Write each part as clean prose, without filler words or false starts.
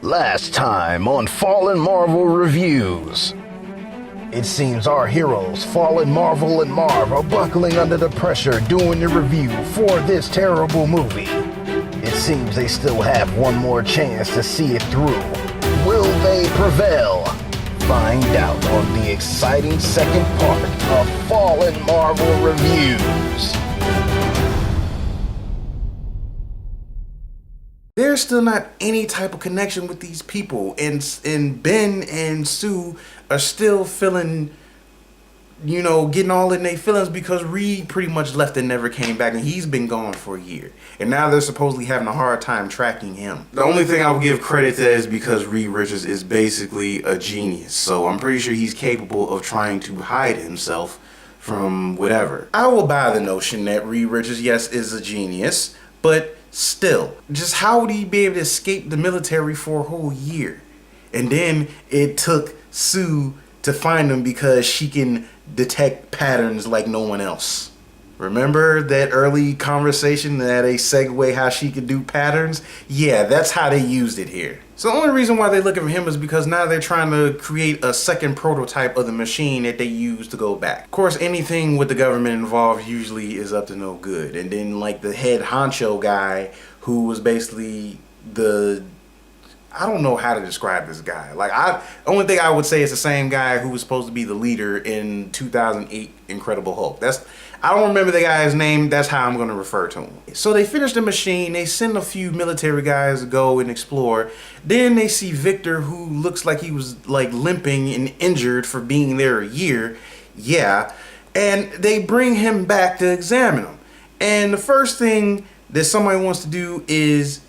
Last time on FallenMarvel Reviews. It seems our heroes, FallenMarvel and Marv, are buckling under the pressure doing the review for this terrible movie. It seems they still have one more chance to see it through. Will they prevail? Find out on the exciting second part of FallenMarvel Reviews. There's still not any type of connection with these people, and Ben and Sue are still feeling, getting all in their feelings because Reed pretty much left and never came back, and he's been gone for a year. And now they're supposedly having a hard time tracking him. The only thing I would give credit to that is because Reed Richards is basically a genius, so I'm pretty sure he's capable of trying to hide himself from whatever. I will buy the notion that Reed Richards, yes, is a genius, but still, just how would he be able to escape the military for a whole year? And then it took Sue to find him because she can detect patterns like no one else. Remember that early conversation that a segue how she could do patterns? Yeah, that's how they used it here. So the only reason why they're looking for him is because now they're trying to create a second prototype of the machine that they use to go back. Of course, anything with the government involved usually is up to no good. And then like the head honcho guy who was basically I don't know how to describe this guy. Only thing I would say is the same guy who was supposed to be the leader in 2008 Incredible Hulk. I don't remember the guy's name. That's how I'm going to refer to him. So they finish the machine. They send a few military guys to go and explore. Then they see Victor, who looks like he was like limping and injured for being there a year. Yeah. And they bring him back to examine him. And the first thing that somebody wants to do is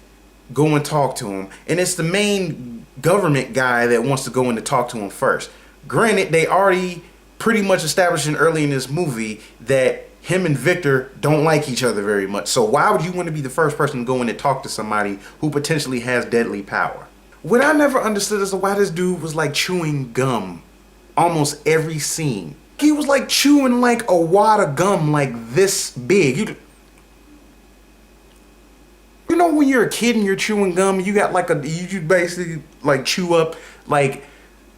go and talk to him. And it's the main government guy that wants to go in to talk to him first. Granted, they already pretty much establishing early in this movie that him and Victor don't like each other very much. So why would you want to be the first person to go in and talk to somebody who potentially has deadly power? What I never understood is why this dude was like chewing gum almost every scene. He was like chewing like a wad of gum like this big. You know when you're a kid and you're chewing gum, you got you basically like chew up like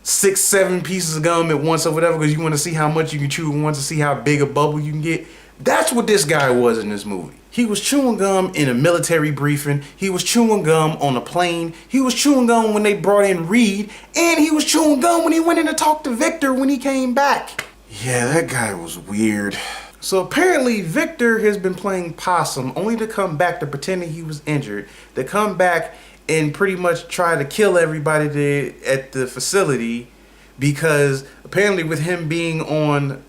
6-7 pieces of gum at once or whatever because you want to see how much you can chew and want to see how big a bubble you can get. That's what this guy was in this movie. He was chewing gum in a military briefing. He was chewing gum on a plane. He was chewing gum when they brought in Reed. And he was chewing gum when he went in to talk to Victor when he came back. Yeah, that guy was weird. So apparently Victor has been playing possum only to come back to pretending he was injured, to come back and pretty much try to kill everybody at the facility because apparently with him being on,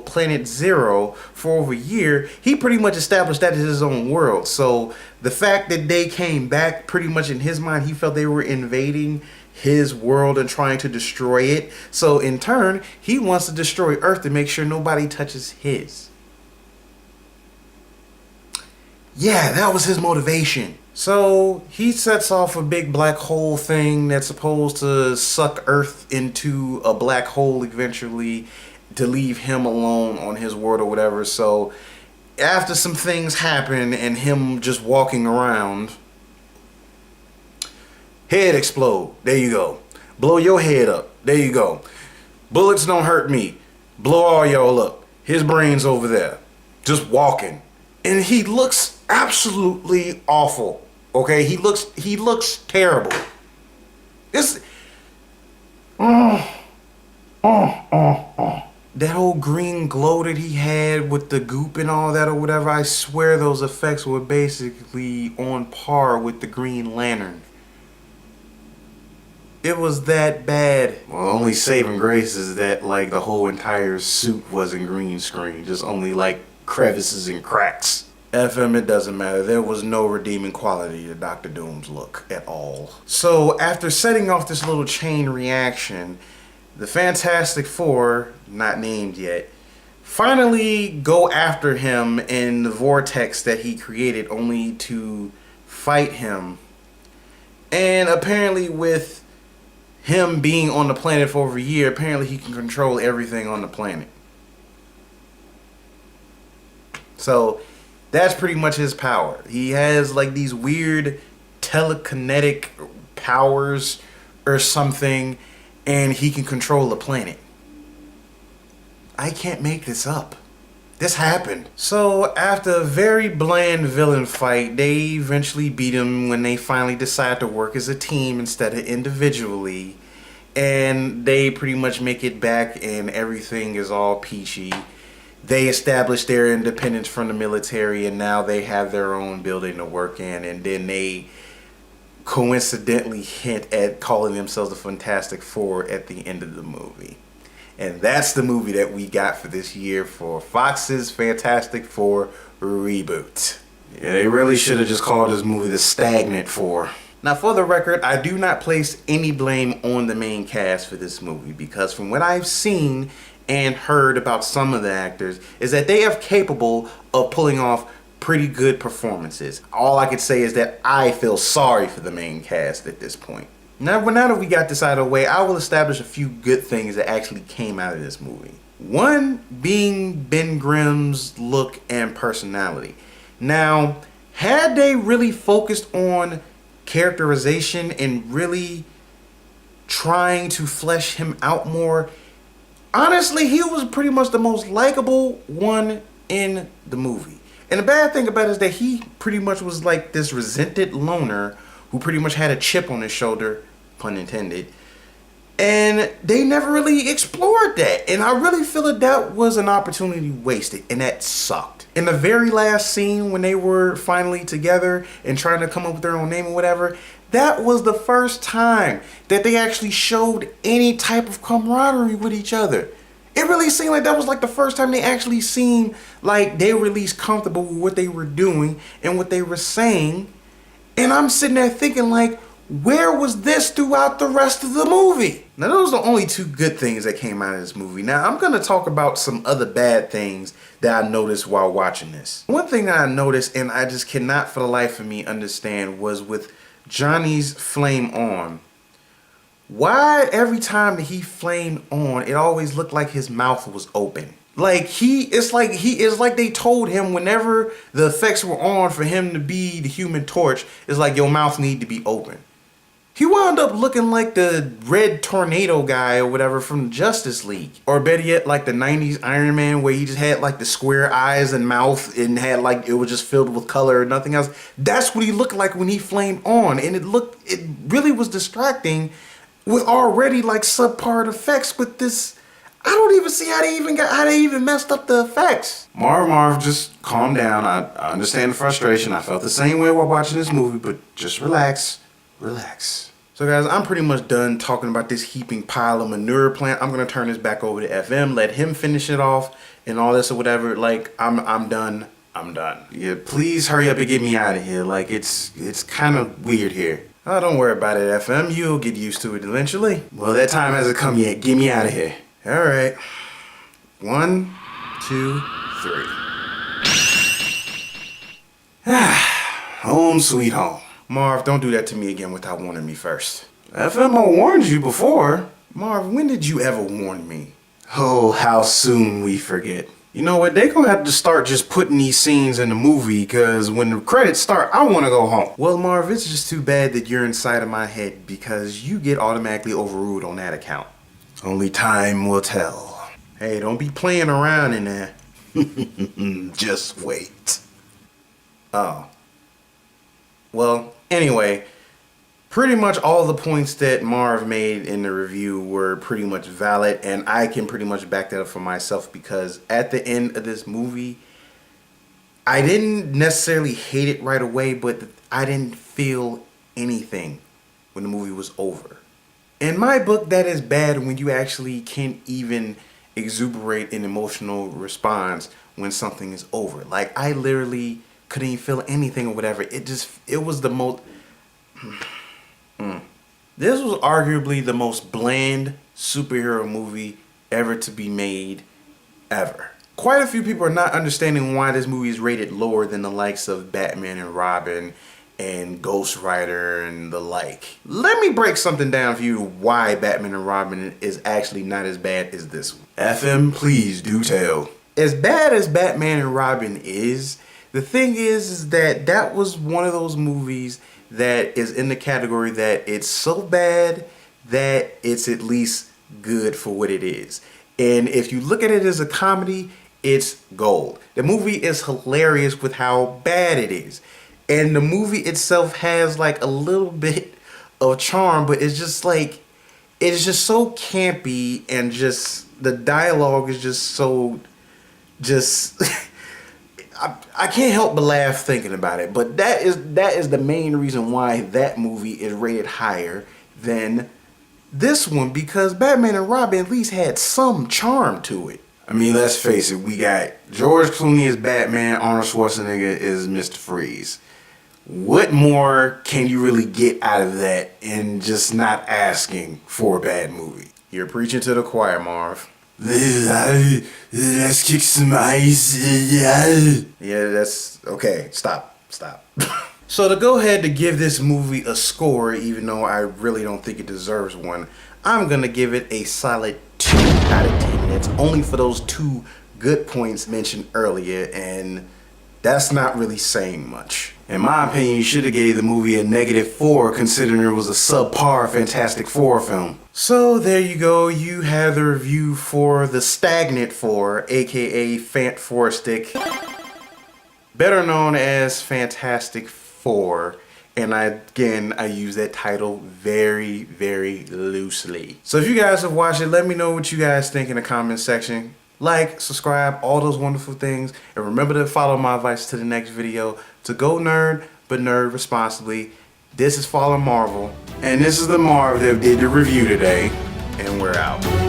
Planet Zero for over a year, he pretty much established that as his own world. So the fact that they came back, pretty much in his mind, he felt they were invading his world and trying to destroy it. So in turn, he wants to destroy Earth to make sure nobody touches his. Yeah, that was his motivation. So he sets off a big black hole thing that's supposed to suck Earth into a black hole eventually to leave him alone on his world or whatever. So after some things happen and him just walking around, head explode. There you go. Blow your head up. There you go. Bullets don't hurt me. Blow all y'all up. His brain's over there. Just walking. And he looks absolutely awful. Okay? He looks terrible. That whole green glow that he had with the goop and all that or whatever, I swear those effects were basically on par with the Green Lantern. It was that bad. Well, only saving grace is that like the whole entire suit wasn't green screen, just only like crevices and cracks. FM, it doesn't matter. There was no redeeming quality to Dr. Doom's look at all. So after setting off this little chain reaction, the Fantastic Four, not named yet, finally go after him in the vortex that he created only to fight him. And apparently with him being on the planet for over a year, apparently he can control everything on the planet. So that's pretty much his power. He has like these weird telekinetic powers or something, and he can control the planet. I can't make this up. This happened. So after a very bland villain fight, they eventually beat him when they finally decide to work as a team instead of individually. And they pretty much make it back and everything is all peachy. They establish their independence from the military and now they have their own building to work in. And then they coincidentally hint at calling themselves the Fantastic Four at the end of the movie. And that's the movie that we got for this year for Fox's Fantastic Four reboot. Yeah, they really should have just called this movie The Stagnant Four. Now, for the record, I do not place any blame on the main cast for this movie because from what I've seen and heard about some of the actors is that they are capable of pulling off pretty good performances. All I could say is that I feel sorry for the main cast at this point. Now that we got this out of the way, I will establish a few good things that actually came out of this movie. One being Ben Grimm's look and personality. Now, had they really focused on characterization and really trying to flesh him out more, honestly, he was pretty much the most likable one in the movie. And the bad thing about it is that he pretty much was like this resented loner who pretty much had a chip on his shoulder, pun intended, and they never really explored that. And I really feel that was an opportunity wasted, and that sucked. In the very last scene when they were finally together and trying to come up with their own name or whatever, that was the first time that they actually showed any type of camaraderie with each other. It really seemed like that was like the first time they actually seemed like they were at least comfortable with what they were doing and what they were saying. And I'm sitting there thinking like, where was this throughout the rest of the movie? Now, those are the only two good things that came out of this movie. Now, I'm going to talk about some other bad things that I noticed while watching this. One thing that I noticed, and I just cannot for the life of me understand, was with Johnny's flame on. Why every time that he flamed on, it always looked like his mouth was open? It's like they told him whenever the effects were on for him to be the Human Torch, it's like your mouth need to be open. He wound up looking like the red tornado guy or whatever from Justice League. Or better yet, like the 90s Iron Man where he just had like the square eyes and mouth and had like, it was just filled with color and nothing else. That's what he looked like when he flamed on. And it really was distracting with already like subpar effects with this. I don't even see how they even messed up the effects. Marv, just calm down. I understand the frustration. I felt the same way while watching this movie, but just relax. So guys, I'm pretty much done talking about this heaping pile of manure plant. I'm gonna turn this back over to FM, let him finish it off and all this or whatever. Like, I'm done. Yeah, please hurry up and get me out of here. Like, it's kind of weird here. Oh, don't worry about it, FM. You'll get used to it eventually. Well, that time hasn't come yet. Get me out of here. All right. 1, 2, 3. Home sweet home. Marv, don't do that to me again without warning me first. FM, I warned you before. Marv, when did you ever warn me? Oh, how soon we forget. You know what? They gonna have to start just putting these scenes in the movie, because when the credits start, I want to go home. Well, Marv, it's just too bad that you're inside of my head, because you get automatically overruled on that account. Only time will tell. Hey, don't be playing around in there. Just wait. Oh. Well, anyway, pretty much all the points that Marv made in the review were pretty much valid, and I can pretty much back that up for myself, because at the end of this movie, I didn't necessarily hate it right away, but I didn't feel anything when the movie was over. In my book, that is bad when you actually can't even exuberate an emotional response when something is over. Like, I literally couldn't even feel anything or whatever. It was the most... This was arguably the most bland superhero movie ever to be made, ever. Quite a few people are not understanding why this movie is rated lower than the likes of Batman and Robin and Ghost Rider and the like. Let me break something down for you why Batman and Robin is actually not as bad as this one. FM, please do tell. As bad as Batman and Robin is, the thing is that was one of those movies that is in the category that it's so bad that it's at least good for what it is. And if you look at it as a comedy, it's gold. The movie is hilarious with how bad it is. And the movie itself has like a little bit of charm, but it's just like, it's just so campy, and just the dialogue is just so, just I can't help but laugh thinking about it. But that is the main reason why that movie is rated higher than this one, because Batman and Robin at least had some charm to it. I mean, let's face it, we got George Clooney as Batman, Arnold Schwarzenegger is Mr. Freeze. What more can you really get out of that in just not asking for a bad movie? You're preaching to the choir, Marv. Let's kick some ice. Yeah, that's okay. Stop. So to go ahead to give this movie a score, even though I really don't think it deserves one, I'm gonna give it a solid 2 out of 10. It's only for those 2 good points mentioned earlier, and that's not really saying much. In my opinion, you should have gave the movie a -4, considering it was a subpar Fantastic Four film. So there you go. You have the review for the Stagnant Four, aka Fant Four Stick, better known as Fantastic Four. And I use that title very, very loosely. So if you guys have watched it, let me know what you guys think in the comment section. Like, subscribe, all those wonderful things. And remember to follow my advice to the next video. To go nerd, but nerd responsibly. This is FallenMarvel. And this is the Marv that did the review today. And we're out.